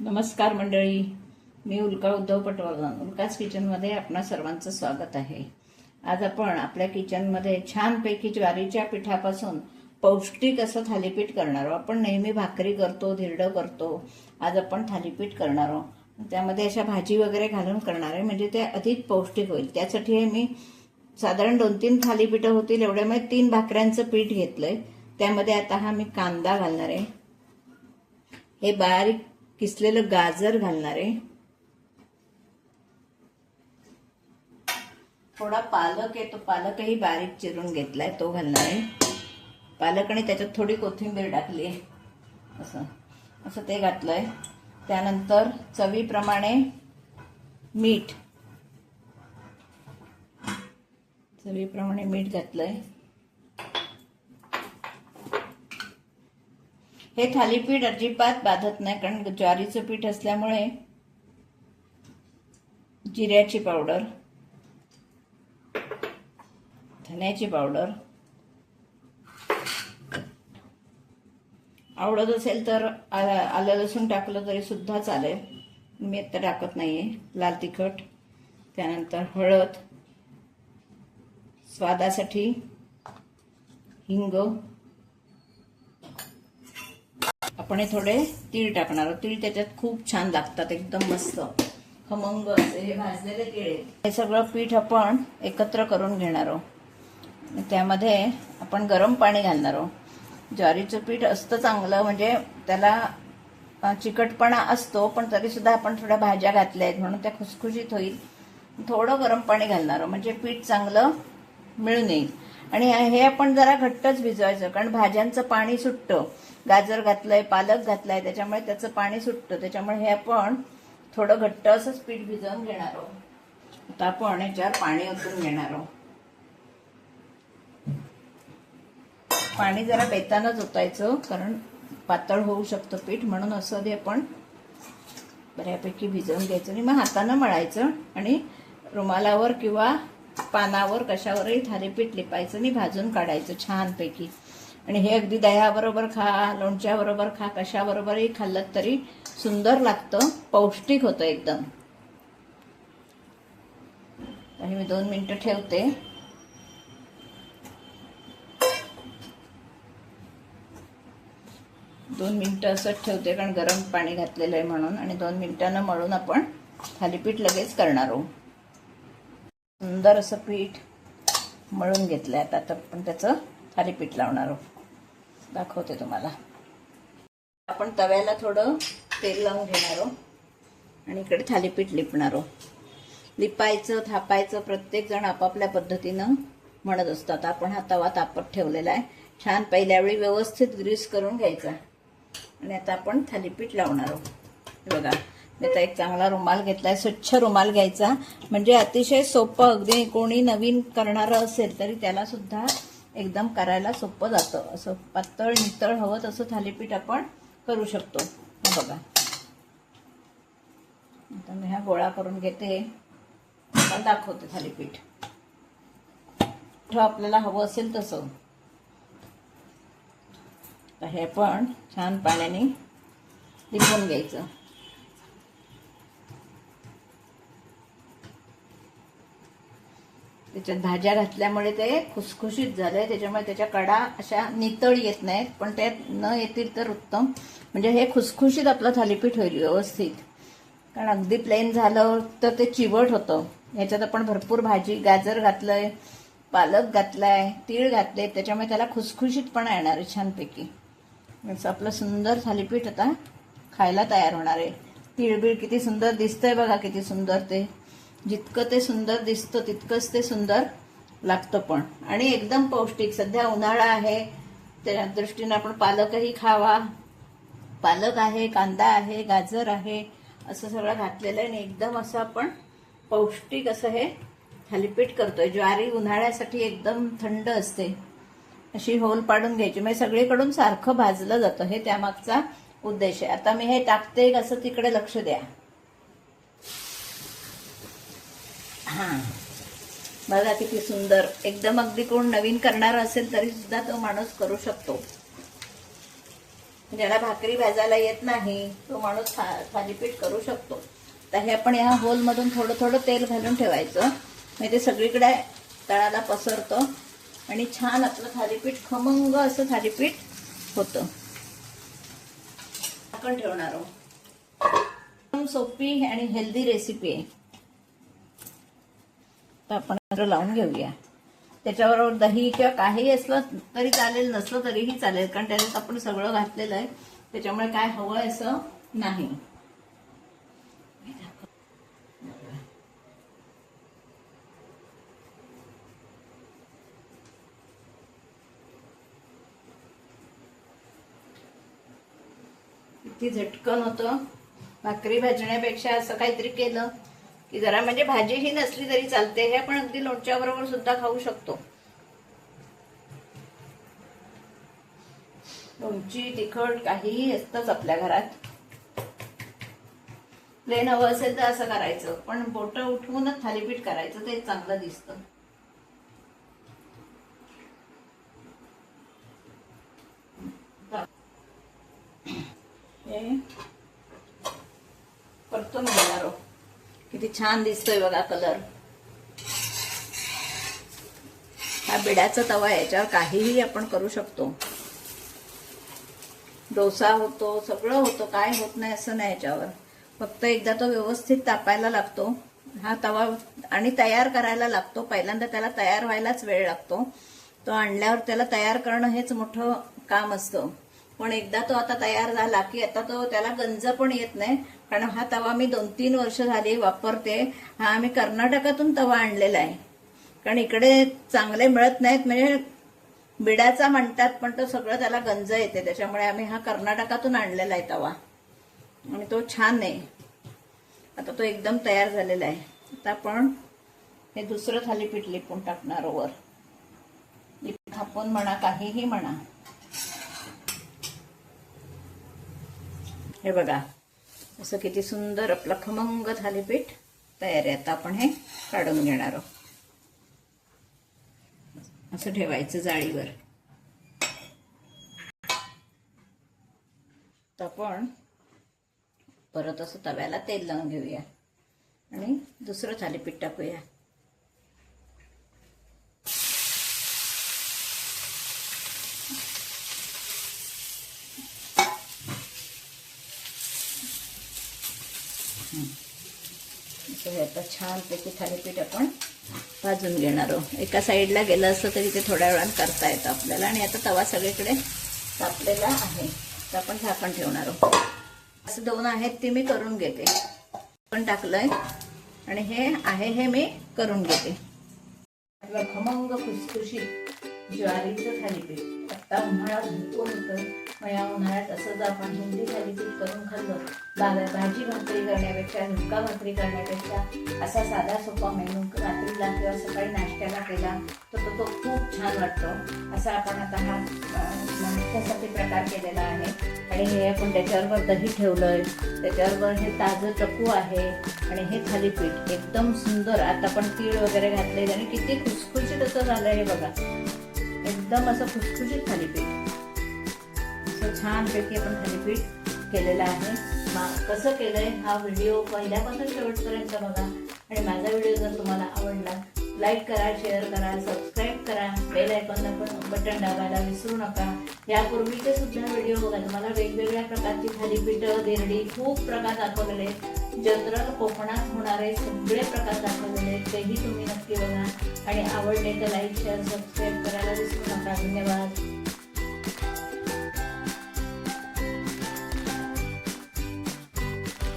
नमस्कार मंडळी, मी उल्का उद्धव पटवर्धन. उल्काच किचनमध्ये आपणा सर्वांचं स्वागत आहे. आज आपण आपल्या किचनमध्ये छानपैकी ज्वारीच्या पिठापासून पौष्टिक असं थालीपीठ करणार आहोत. आपण नेहमी भाकरी करतो, धिरडं करतो. आज आपण थालीपीठ करणार आहोत. त्यामध्ये अशा भाजी वगैरे घालून करणार आहे, म्हणजे ते अधिक पौष्टिक होईल. त्यासाठी मी साधारण 2-3 थालीपीठं होतील एवढ्यामुळे 3 भाकऱ्यांचं पीठ घेतलंय. त्यामध्ये आता हा मी कांदा घालणार आहे, हे बारीक किसलेलं गाजर घालणार आहे, थोडा पालक आहे तो पालकही बारीक चिरून घेतलाय तो घालणार आहे. पालक आणि त्याच्यात थोडी कोथिंबीर टाकली आहे, असं ते घातलंय. त्यानंतर चवीप्रमाणे मीठ घातलंय. हे थालीपीठ अजिबात बाधत नाही, कारण ज्वारीचं पीठ असल्यामुळे. जिऱ्याची पावडर, धन्याची पावडर, आवडत असेल तर आलं लसूण टाकलं तरी सुद्धा चालेल, मी आता टाकत नाहीये. लाल तिखट, त्यानंतर हळद, स्वादासाठी हिंग, आपण थोडे तीळ टाकणार आहोत. तीळ त्याच्यात खूप छान लागतात, एकदम मस्त खमंग असे हे भाजलेले तीळ. हे सगळं पीठ आपण एकत्र करून घेणार आहोत. त्यामध्ये आपण गरम पाणी घालणार आहोत. ज्वारीचं पीठ असतं चांगलं, म्हणजे त्याला चिकटपणा असतो, पण तरी सुद्धा आपण थोड्या भाज्या घातल्या आहेत म्हणून त्या खुसखुशीत होईल. थोडं गरम पाणी घालणार आहोत, म्हणजे पीठ चांगलं मिळून येईल. आणि हे आपण जरा घट्टच भिजवायचं, कारण भाज्यांचं पाणी सुटतं. गाजर घातलंय, पालक घातलाय, त्याच्यामुळे त्याचं पाणी सुटतं. त्याच्यामुळे हे आपण थोडं घट्ट असंच पीठ भिजवून घेणार आहोत. आता आपण याच्यावर पाणी ओतून घेणार आहोत. पाणी जरा बेतानच ओतायचं, कारण पातळ होऊ शकतं पीठ, म्हणून असं आधी आपण बऱ्यापैकी भिजवून घ्यायचं आणि मग हातानं मळायचं आणि रुमालावर किंवा पानावर कशावरही थालीपीठ लिपायचं आणि भाजून काढायचं छानपैकी. आणि हे अगदी दह्याबरोबर खा, लोणच्याबरोबर खा, कशाबरोबरही खाल्लं तरी सुंदर लागतं, पौष्टिक होतं एकदम. आणि मी 2 मिनिटं ठेवते. दोन मिनिटं असंच ठेवते, कारण गरम पाणी घातलेलं आहे म्हणून. आणि 2 मिनिटांनं मळून आपण थालीपीठ लगेच करणार आहोत. सुंदर असं पीठ मळून घेतलंय. आता आपण त्याचं थालीपीठ लावणार आहोत, दाखवते तुम्हाला. आपण तव्याला थोडं तेल लावून घेणार आहोत आणि इकडे थालीपीठ लिपणार आहोत. लिपायचं, थापायचं प्रत्येक जण आपापल्या पद्धतीनं म्हणत असतात. आपण हा तवा तापत ठेवलेला आहे. छान पहिल्या वेळी व्यवस्थित ग्रीस करून घ्यायचा आणि आता आपण थालीपीठ लावणार आहोत. बघा, मी आता एक चांगला रुमाल घेतलाय, स्वच्छ रुमाल घ्यायचा, म्हणजे अतिशय सोपं. अगदी कोणी नवीन करणारं असेल तरी त्याला सुद्धा एकदम करायला सोपं जातं. असं पातळ नितळ हवं तसं थालीपीठ आपण करू शकतो. बघा, आता मी हा गोळा करून घेते, दाखवते थालीपीठ. आपल्याला हवं असेल तसं. हे पण छान पाण्याने लिपून घ्यायचं. त्याच्यात भाज्या घातल्यामुळे ते खुसखुशीत झालंय, त्याच्यामुळे त्याच्या कडा अशा नितळ येत नाहीत, पण त्या न येतील तर उत्तम. म्हणजे हे खुसखुशीत आपलं थालीपीठ होईल व्यवस्थित. कारण अगदी प्लेन झालं तर ते चिवट होतं. ह्याच्यात आपण भरपूर भाजी, गाजर घातलंय, पालक घातलाय, तीळ घातले, त्याच्यामुळे त्याला खुसखुशीतपणा येणार आहे छानपैकी. असं आपलं सुंदर थालीपीठ आता खायला तयार होणार आहे. तीळबीळ किती सुंदर दिसतंय बघा, किती सुंदर ते. जितकं ते सुंदर दिसतं तितकंच ते सुंदर लागतं पण, आणि एकदम पौष्टिक. सध्या उन्हाळा आहे, त्या दृष्टीने आपण पालकही खावा. पालक आहे, कांदा आहे, गाजर आहे, असं सगळं घातलेलं आहे आणि एकदम असं आपण पौष्टिक असं हे थालीपीठ करतोय. ज्वारी उन्हाळ्यासाठी एकदम थंड असते. अशी होल पाडून घ्यायची, म्हणजे सगळीकडून सारखं भाजलं जातं. हे त्यामागचा उद्देश आहे. आता मी हे टाकते कसं, तिकडे लक्ष द्या. हां, बघा किती सुंदर. एकदम अगदी कोण नवीन करणारा असेल तरी सुद्धा तो माणूस करू शकतो. ज्याला भाकरी भाजायला येत नाही तो माणूस थालीपीठ करू शकतो. तर हे आपण या होलमधून थोडं थोडं तेल घालून ठेवायचं, म्हणजे ते सगळीकडे तळाला पसरतं आणि छान आपलं थालीपीठ खमंग असं थालीपीठ होतं. आपण ठेवणार आहोत. सोपी आणि हेल्दी रेसिपी आहे. तर आपण लावून घेऊया. त्याच्याबरोबर दही किंवा काही असलं तरी चालेल, नसलं तरीही चालेल, कारण त्याच्यात आपण सगळं घातलेलं आहे, त्याच्यामुळे काय हवंय असं नाही. किती झटकन होतं. भाकरी भाजण्यापेक्षा असं काहीतरी केलं की जरा, म्हणजे भाजी ही नसली तरी चालते, हे आपण अगदी लोणच्या बरोबर सुद्धा खाऊ शकतो. लोणची तिखट काहीही असतंच आपल्या घरात. प्लेन हवं असेल तर असं करायचं, पण बोटं उठवूनच थालीपीठ करायचं, ते चांगलं दिसतं. परतून घेणार आहोत. किती छान दिसतोय बघा कलर. हा बिडाचा तवा आहे, याच्यावर काहीही आपण करू शकतो. डोसा होतो, सगळं होतं, काय होत नाही असं नाही याच्यावर. फक्त एकदा तो व्यवस्थित तापायला लागतो हा तवा आणि तयार करायला लागतो. पहिल्यांदा त्याला तयार व्हायलाच वेळ लागतो. तो आणल्यावर त्याला तयार करणं हेच मोठं काम असतं. पण एकदा तो आता तयार झाला की आता तो त्याला गंज पण येत नाही, कारण हा तवा मी 2-3 वर्ष झाली वापरते. हा आम्ही कर्नाटकातून तवा आणलेला आहे, कारण इकडे चांगले मिळत नाहीत, म्हणजे बिडाचा म्हणतात पण तो सगळं त्याला गंज येते, त्याच्यामुळे आम्ही हा कर्नाटकातून आणलेला आहे तवा आणि तो छान आहे. आता तो एकदम तयार झालेला आहे. आता आपण हे दुसरं थालीपीठ लिपून टाकणार वर, थापून म्हणा काहीही म्हणा. हे बघा असं किती सुंदर आपलं खमंग थालीपीठ तयार आहे. आता आपण हे काढून घेणार आहोत. असं ठेवायचं जाळीवर. तर आपण परत असं तव्याला तेल लावून घेऊया आणि दुसरं थालीपीठ टाकूया. आता छानपैकी थालीपीठ आपण भाजून घेणार आहोत. एका साईडला गेलं असतं तरी ते थोड्या वेळानं करता येतं आपल्याला. आणि आता तवा सगळीकडे तापलेला आहे, तर आपण झाकण ठेवणार आहोत. असं 2 आहेत ते मी करून घेते. पण टाकलंय आणि हे आहे हे मी करून घेते. खमंग खुसखुशीत ज्वारीचं थालीपीठ. आता उन्हाळा भरपूर होतं, मग या उन्हाळ्यात असं जर आपण हेल्दी थालीपीठ करून खाल्लं, भाजी भाकरी करण्यापेक्षा, झुणका भाकरी करण्यापेक्षा असा साधा सोपा मेनू रात्रीला किंवा सकाळी नाश्त्याला केला तर तो खूप छान वाटतो. असा आपण आता हा नाश्त्यासाठी प्रकार केलेला आहे. आणि हे आपण त्याच्याबरोबर दही ठेवलंय, त्याच्याबरोबर हे ताजं चक्कू आहे आणि हे थालीपीठ एकदम सुंदर. आता आपण तीळ वगैरे घातले आणि किती खुसखुशीत असं झालंय हे बघा. एकदम असं खुसखुशीत थालीपीठ, असं छानपैकी आपण थालीपीठ केलेलं आहे. कसं केलंय हा व्हिडिओ पहिल्यापासून शेवटपर्यंत बघा. आणि माझा व्हिडिओ जर तुम्हाला आवडला लाईक करा, शेअर करा, सबस्क्राईब करा, बेल आयकॉन बटन दाबायला विसरू नका. यापूर्वीचे सुद्धा व्हिडिओ बघा, तुम्हाला वेगवेगळ्या प्रकारची थालीपीठं, देरडी खूप प्रकार दाखवलेले. जनरल कोकणात होणारे सगळे प्रकार दाखवलेले, तेही तुम्ही नक्की बघा. आणि आवडले तर लाईक शेअर सबस्क्राईब करायला विसरू नका. धन्यवाद.